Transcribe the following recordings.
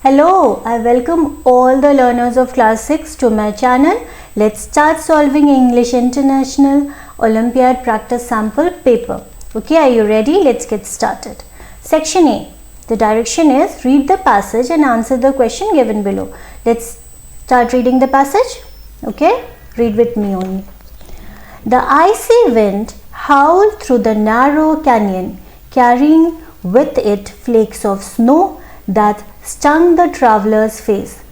Hello, I welcome all the learners of class 6 to my channel. Let's start solving English International Olympiad practice sample paper. Okay, are you ready? Let's get started. Section A. The direction is read the passage and answer the question given below. Let's start reading the passage. Okay, read with me only. The icy wind howled through the narrow canyon, carrying with it flakes of snow that stung the traveler's face.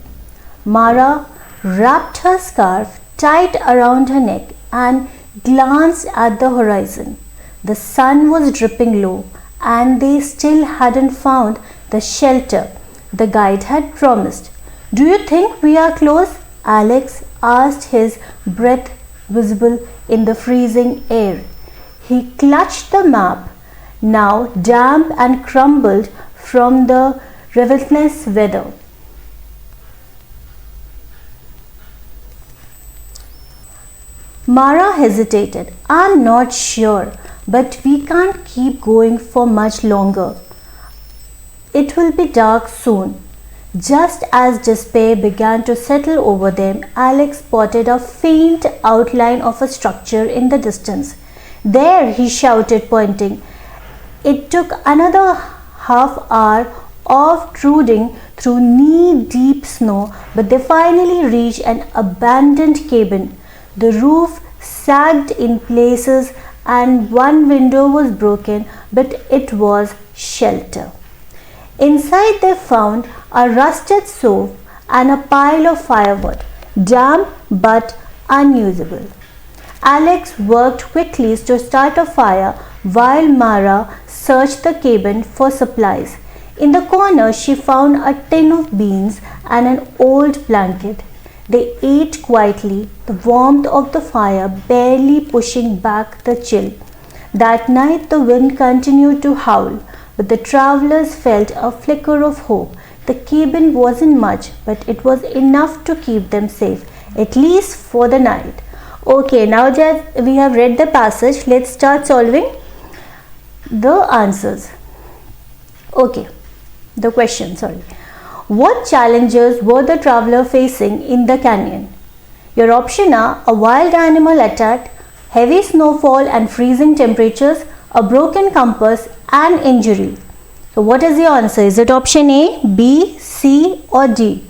Mara wrapped her scarf tight around her neck and glanced at the horizon. The sun was dripping low, and they still hadn't found the shelter the guide had promised. "Do you think we are close?" Alex asked, his breath visible in the freezing air. He clutched the map, now damp and crumbled from the relentless weather. Mara hesitated. "I'm not sure, but we can't keep going for much longer. It will be dark soon." Just as despair began to settle over them, Alex spotted a faint outline of a structure in the distance. "There!" he shouted, pointing. It took another half hour of trudging through knee-deep snow, but they finally reached an abandoned cabin. The roof sagged in places and one window was broken, but it was shelter. Inside they found a rusted stove and a pile of firewood, damp but unusable. Alex worked quickly to start a fire while Mara searched the cabin for supplies. In the corner, she found a tin of beans and an old blanket. They ate quietly, the warmth of the fire barely pushing back the chill. That night, the wind continued to howl, but the travelers felt a flicker of hope. The cabin wasn't much, but it was enough to keep them safe, at least for the night. Okay, now that we have read the passage, let's start solving the answers. Okay, the question, sorry. What challenges were the traveler facing in the canyon? Your option are a wild animal attack, heavy snowfall and freezing temperatures, a broken compass and injury. So what is the answer? Is it option A, B, C or D?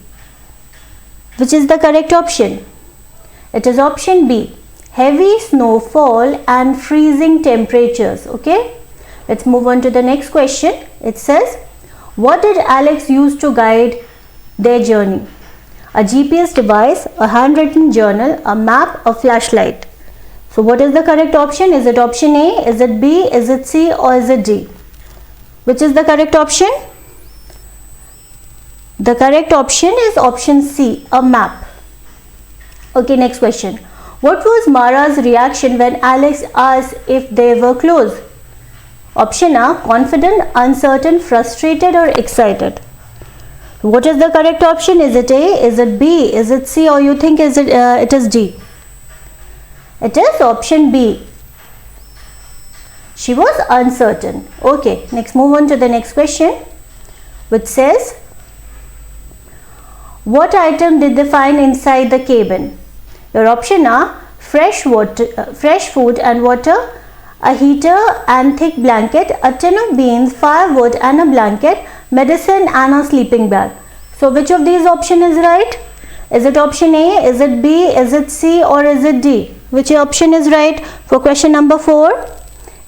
Which is the correct option? It is option B, heavy snowfall and freezing temperatures. Okay, let's move on to the next question. It says, what did Alex use to guide their journey? A GPS device, a handwritten journal, a map, a flashlight. So what is the correct option? Is it option A, is it B, is it C or is it D? Which is the correct option? The correct option is option C, a map. Okay, next question. What was Mara's reaction when Alex asked if they were close? Option A, confident, uncertain, frustrated or excited. What is the correct option? Is it A, is it B, is it C or you think it is D? It is option B. She was uncertain. Okay, next move on to the next question, which says, what item did they find inside the cabin? Your option are fresh food and water, a heater and thick blanket, a tin of beans, firewood and a blanket, medicine and a sleeping bag. So which of these option is right? Is it option A, is it B, is it C or is it D? Which option is right for question number 4?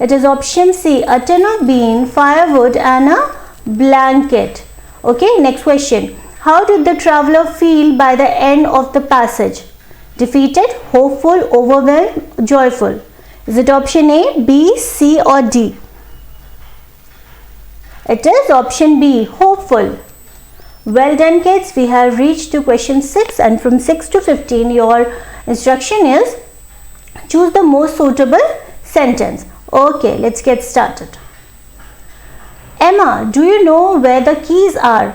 It is option C, a tin of beans, firewood and a blanket. Okay, next question. How did the traveler feel by the end of the passage? Defeated, hopeful, overwhelmed, joyful. Is it option A, B, C or D? It is option B, hopeful. Well done kids, we have reached to question 6 and from 6 to 15 your instruction is choose the most suitable sentence. Okay, let's get started. Emma, do you know where the keys are?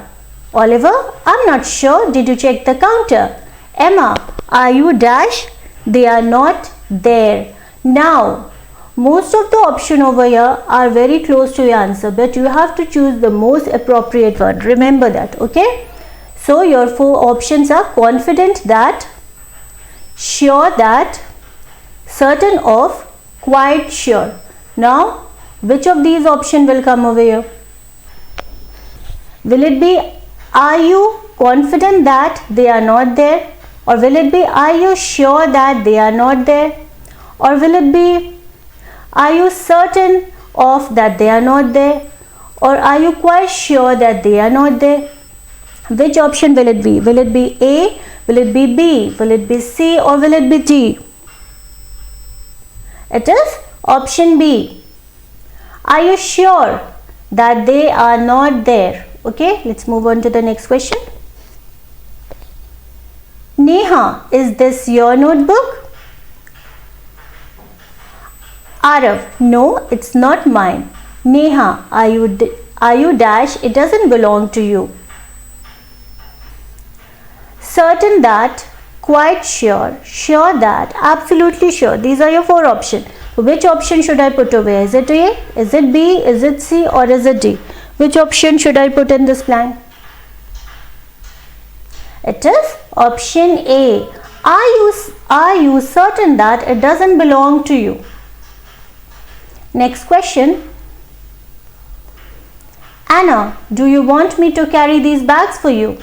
Oliver, I'm not sure. Did you check the counter? Emma, are you dash? They are not there. Now, Most of the options over here are very close to your answer, but you have to choose the most appropriate one. Remember that, okay? So your four options are confident that, sure that, certain of, quite sure. Now, which of these options will come over here? Will it be, are you confident that they are not there? Or will it be, are you sure that they are not there? Or will it be, are you certain of that they are not there? Or are you quite sure that they are not there? Which option will it be? Will it be A? Will it be B? Will it be C? Or will it be D? It is option B. Are you sure that they are not there? Okay, let's move on to the next question. Neha, is this your notebook? Arav, no, it's not mine. Neha, are you dash? It doesn't belong to you. Certain that, quite sure, sure that, absolutely sure. These are your four options. Which option should I put over here? Is it A? Is it B? Is it C? Or is it D? Which option should I put in this blank? It is option A. Are you certain that it doesn't belong to you? Next question. Anna, do you want me to carry these bags for you?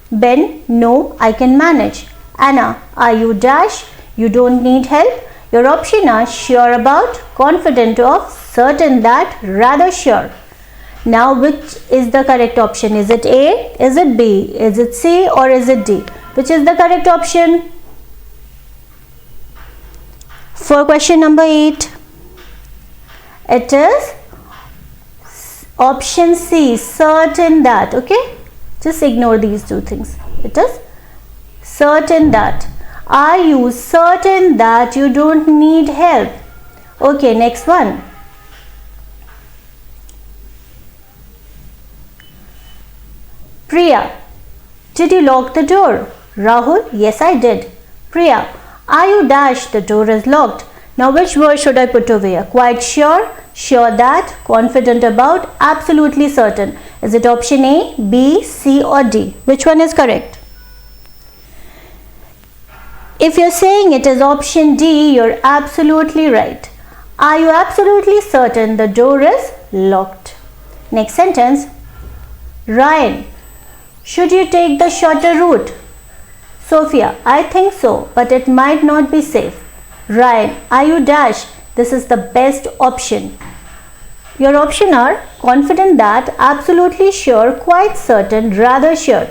Ben, no, I can manage. Anna, are you dash? You don't need help? Your option are sure about, confident of, certain that, rather sure. Now which is the correct option? Is it A? Is it B? Is it C? Or is it D? Which is the correct option? For question number 8, it is option C, certain that. Okay, just ignore these two things. It is certain that. Are you certain that you don't need help? Okay, next one. Priya, did you lock the door? Rahul, yes I did. Priya, are you dash? The door is locked. Now which word should I put over here? Quite sure, sure that, confident about, absolutely certain. Is it option A, B, C or D? Which one is correct? If you're saying it is option D, you're absolutely right. Are you absolutely certain the door is locked? Next sentence. Ryan, should you take the shorter route? Sophia, I think so, but it might not be safe. Ryan, are you dash? This is the best option. Your option are confident that, absolutely sure, quite certain, rather sure.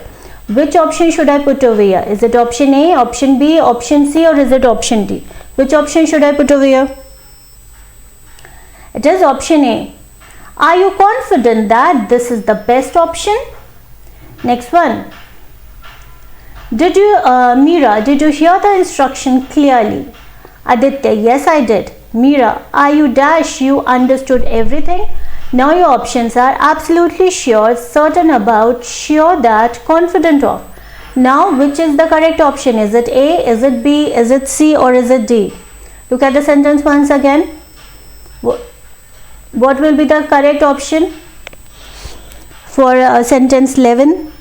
Which option should I put over here? Is it option A, option B, option C or is it option D? Which option should I put over here? It is option A. Are you confident that this is the best option? Next one. Meera, did you hear the instruction clearly? Aditya, yes I did. Meera, are you dash? You understood everything? Now your options are absolutely sure, certain about, sure that, confident of. Now which is the correct option? Is it A, is it B, is it C or is it D? Look at the sentence once again. What will be the correct option for sentence 11?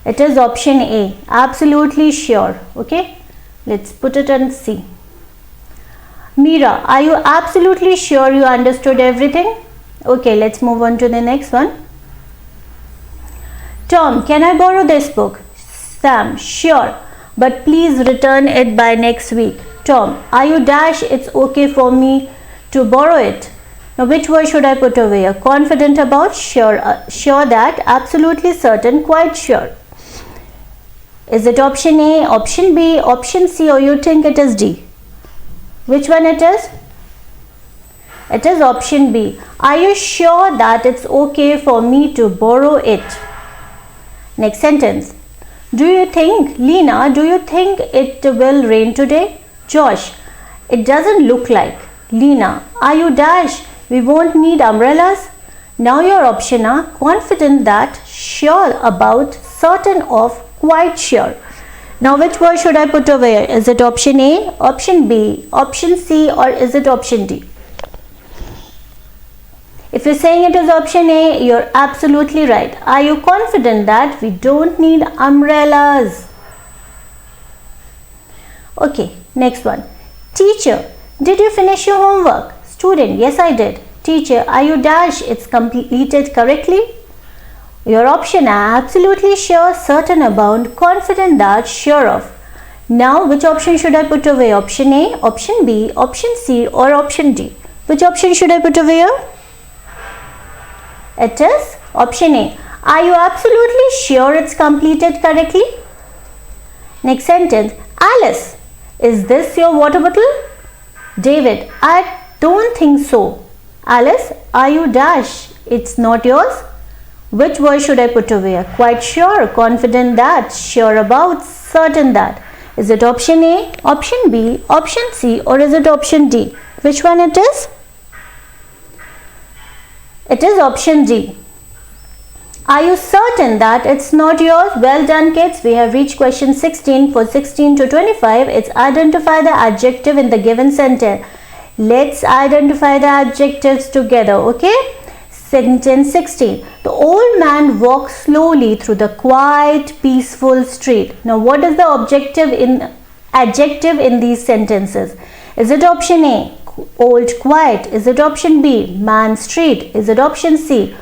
It is option A, absolutely sure. Okay, let's put it and see. Meera, are you absolutely sure you understood everything? Okay, let's move on to the next one. Tom, can I borrow this book? Sam, sure, but please return it by next week. Tom, are you dash? It's okay for me to borrow it. Now which word should I put over here? Confident about, sure, sure that, absolutely certain, quite sure. Is it option A, option B, option C or you think it is D? Which one it is? It is option B. Are you sure that it's okay for me to borrow it? Next sentence. Do you think, Leena, do you think it will rain today? Josh, it doesn't look like. Leena, are you dash? We won't need umbrellas. Now your option are confident that, sure about, certain of, quite sure. Now which word should I put over here? Is it option A, option B, option C or is it option D? If you're saying it is option A, you're absolutely right. Are you confident that we don't need umbrellas? Okay, next one. Teacher, did you finish your homework? Student, yes I did. Teacher, are you dash? It's completed correctly? Your option A, absolutely sure, certain about, confident that, sure of. Now, which option should I put away? Option A, option B, option C or option D? Which option should I put away? It is option A. Are you absolutely sure it's completed correctly? Next sentence. Alice, is this your water bottle? David, I don't think so. Alice, are you dash? It's not yours? Which word should I put away? Quite sure, confident that, sure about, certain that. Is it option A, option B, option C or is it option D? Which one it is? It is option D. Are you certain that it's not yours? Well done kids. We have reached question 16. For 16 to 25, it's identify the adjective in the given sentence. Let's identify the adjectives together, okay? Sentence 16. The old man walked slowly through the quiet, peaceful street. Now, what is the adjective in these sentences? Is it option A, old, quiet? Is it option B, man, street? Is it option C,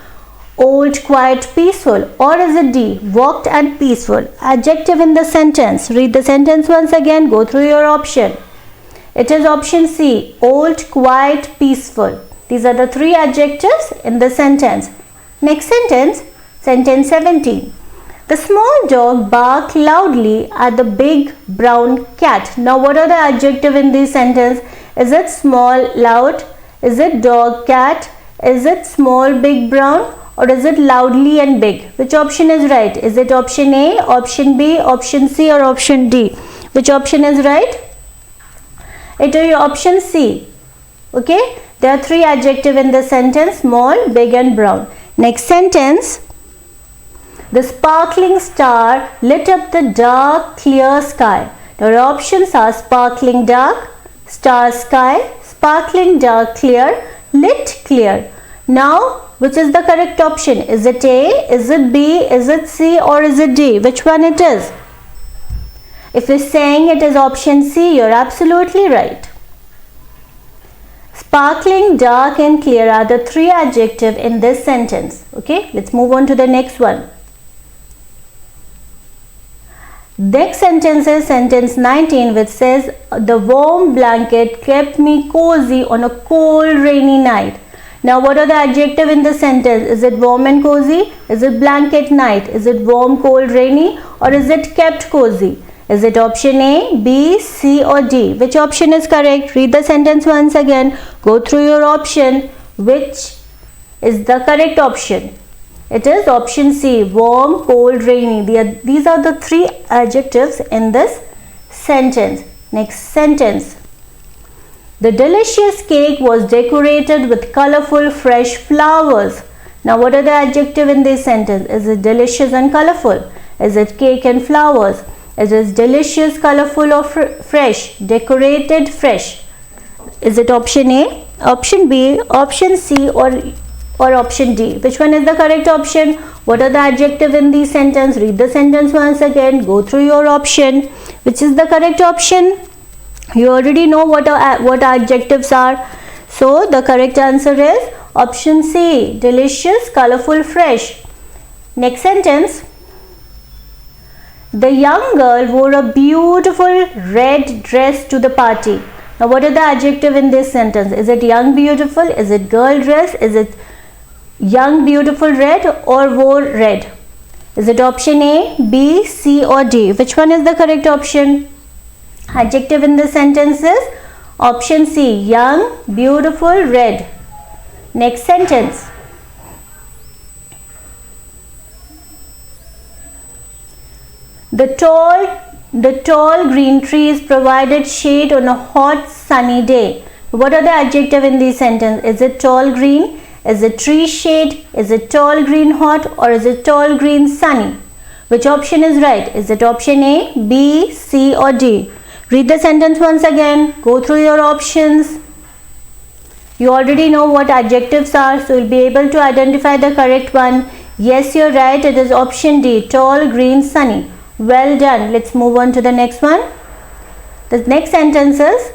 old, quiet, peaceful? Or is it D, walked and peaceful? Adjective in the sentence. Read the sentence once again. Go through your option. It is option C, old, quiet, peaceful. These are the three adjectives in the sentence. Next sentence, sentence 17. The small dog barked loudly at the big brown cat. Now, what are the adjectives in this sentence? Is it small, loud? Is it dog, cat? Is it small, big, brown? Or is it loudly and big? Which option is right? Is it option A, option B, option C or option D? Which option is right? It is option C. Okay? There are three adjectives in the sentence, small, big and brown. Next sentence. The sparkling star lit up the dark, clear sky. Your options are sparkling dark, star sky, sparkling dark, clear, lit clear. Now, which is the correct option? Is it A, is it B, is it C or is it D? Which one it is? If you're saying it is option C, you're absolutely right. Sparkling, dark and clear are the three adjectives in this sentence. Okay, let's move on to the next one. Next sentence is sentence 19, which says, the warm blanket kept me cozy on a cold rainy night. Now, what are the adjectives in the sentence? Is it warm and cozy? Is it blanket night? Is it warm, cold, rainy? Or is it kept cozy? Is it option A, B, C or D? Which option is correct? Read the sentence once again. Go through your option. Which is the correct option? It is option C, warm, cold, rainy. These are the three adjectives in this sentence. Next sentence. The delicious cake was decorated with colorful fresh flowers. Now, what are the adjectives in this sentence? Is it delicious and colorful? Is it cake and flowers? Is it delicious, colorful or fresh? Decorated, fresh. Is it option A, option B, option C or option D? Which one is the correct option? What are the adjectives in this sentence? Read the sentence once again. Go through your option. Which is the correct option? You already know what adjectives are. So, the correct answer is option C, delicious, colorful, fresh. Next sentence. The young girl wore a beautiful red dress to the party. Now, what are the adjectives in this sentence? Is it young, beautiful? Is it girl dress? Is it young, beautiful, red or wore red? Is it option A, B, C or D? Which one is the correct option? Adjective in this sentence is option C, young, beautiful, red. Next sentence. The tall green trees provided shade on a hot sunny day. What are the adjectives in this sentence? Is it tall green? Is it tree shade? Is it tall green hot or is it tall green sunny? Which option is right? Is it option A, B, C or D? Read the sentence once again. Go through your options. You already know what adjectives are, so you'll be able to identify the correct one. Yes, you're right. It is option D. Tall, green, sunny. Well done. Let's move on to the next one. The next sentence is,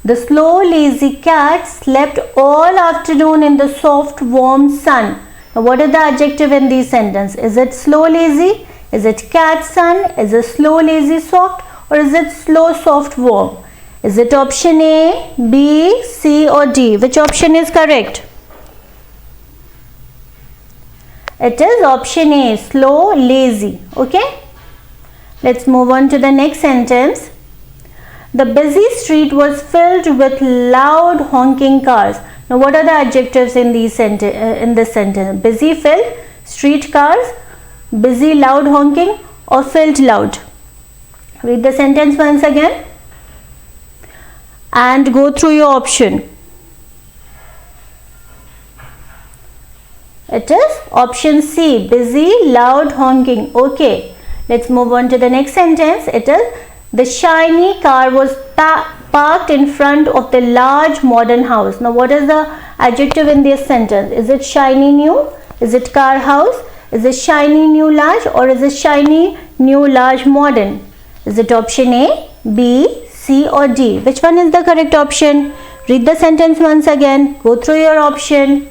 the slow, lazy cat slept all afternoon in the soft, warm sun. Now, what is the adjective in this sentence? Is it slow, lazy? Is it cat, sun? Is it slow, lazy, soft? Or is it slow, soft, warm? Is it option A, B, C or D? Which option is correct? It is option A, slow, lazy. Okay? Let's move on to the next sentence. The busy street was filled with loud honking cars. Now, what are the adjectives in this sentence? Busy, filled, street cars, busy, loud honking, or filled, loud? Read the sentence once again and go through your option. It is option C, busy, loud honking. Okay, let's move on to the next sentence. It is, the shiny car was parked in front of the large modern house. Now, what is the adjective in this sentence? Is it shiny new? Is it car house? Is it shiny new large? Or is it shiny new large modern? Is it option A, B, C or D? Which one is the correct option? Read the sentence once again. Go through your option.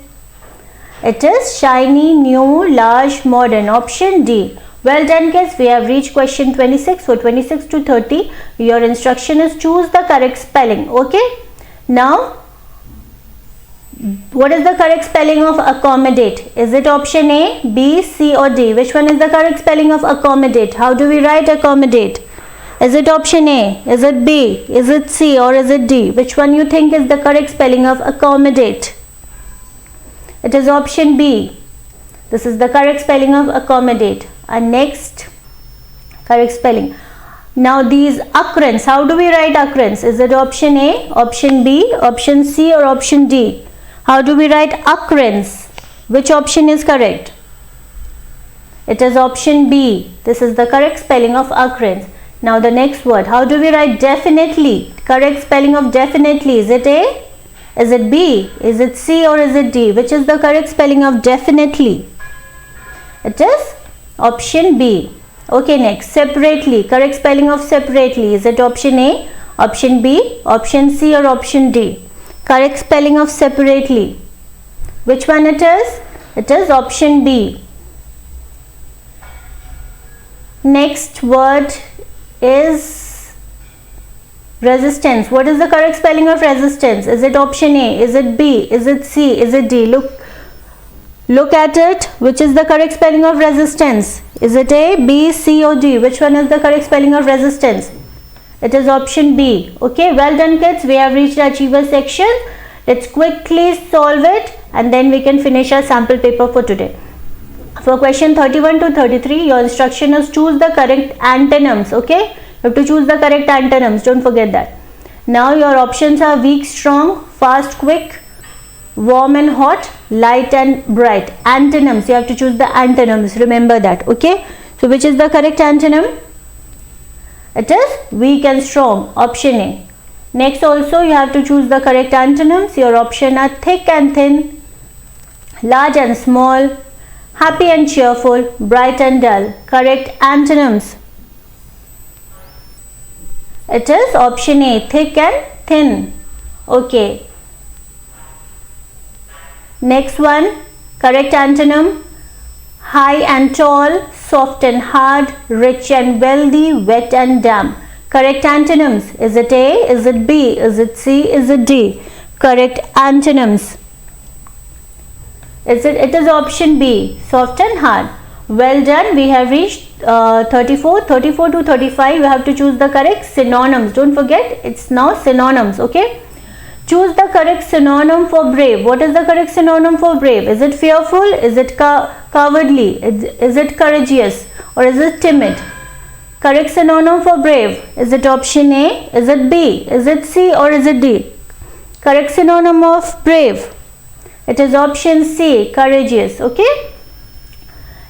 It is shiny new large modern. Option D. Well done, kids. We have reached question 26. For 26 to 30, your instruction is choose the correct spelling. Okay. Now, what is the correct spelling of accommodate? Is it option A, B, C or D? Which one is the correct spelling of accommodate? How do we write accommodate? Is it option A? Is it B? Is it C or is it D? Which one you think is the correct spelling of accommodate? It is option B. This is the correct spelling of accommodate. And next correct spelling. Now these occurrence, how do we write occurrence? Is it option A, option B, option C or option D? How do we write occurrence? Which option is correct? It is option B. This is the correct spelling of occurrence. Now the next word, how do we write definitely? Correct spelling of definitely. Is it A? Is it B? Is it C or is it D? Which is the correct spelling of definitely? It is option B. Okay, next, separately. Correct spelling of separately. Is it option A, option B, option C or option D? Correct spelling of separately. Which one it is? It is option B. Next word is resistance. What is the correct spelling of resistance? Is it option A? Is it B? Is it C? Is it D? Look at it. Which is the correct spelling of resistance? Is it A, B, C or D? Which one is the correct spelling of resistance? It is option B. Okay, well done, kids. We have reached the achiever section. Let's quickly solve it and then we can finish our sample paper for today. For question 31 to 33, your instruction is choose the correct antonyms. Okay, you have to choose the correct antonyms. Don't forget that. Now your options are weak, strong, fast, quick, warm and hot, light and bright. Antonyms, you have to choose the antonyms. Remember that. Okay, so which is the correct antonym? It is weak and strong. Option A. Next also you have to choose the correct antonyms. Your option are thick and thin, large and small, happy and cheerful, bright and dull. Correct antonyms. It is option A, thick and thin. Okay. Next one, correct antonym, high and tall, soft and hard, rich and wealthy, wet and damp. Correct antonyms. Is it A? Is it B? Is it C? Is it D? Correct antonyms. It is option B, soft and hard. Well done. We have reached 34 to 35. You have to choose the correct synonyms. Don't forget, it's now synonyms. Okay. Choose the correct synonym for brave. What is the correct synonym for brave? Is it fearful? Is it cowardly? Is it courageous? Or is it timid? Correct synonym for brave. Is it option A? Is it B? Is it C or is it D? Correct synonym of brave. It is option C, courageous. Okay.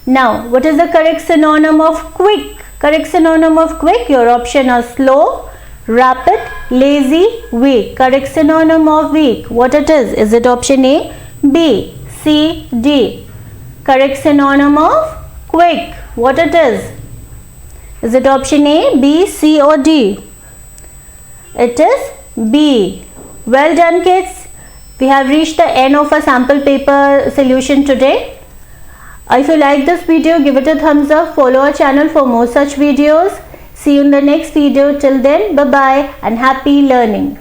Now, what is the correct synonym of quick? Correct synonym of quick. Your option are slow, rapid, Lazy, weak. Correct synonym of weak. What it is? Is it option A, B, C, D? Correct synonym of quick. What it is? Is it option A, B, C or D? It is B. Well done, kids. We have reached the end of our sample paper solution today. If you like this video, give it a thumbs up. Follow our channel for more such videos. See you in the next video. Till then, bye bye and happy learning.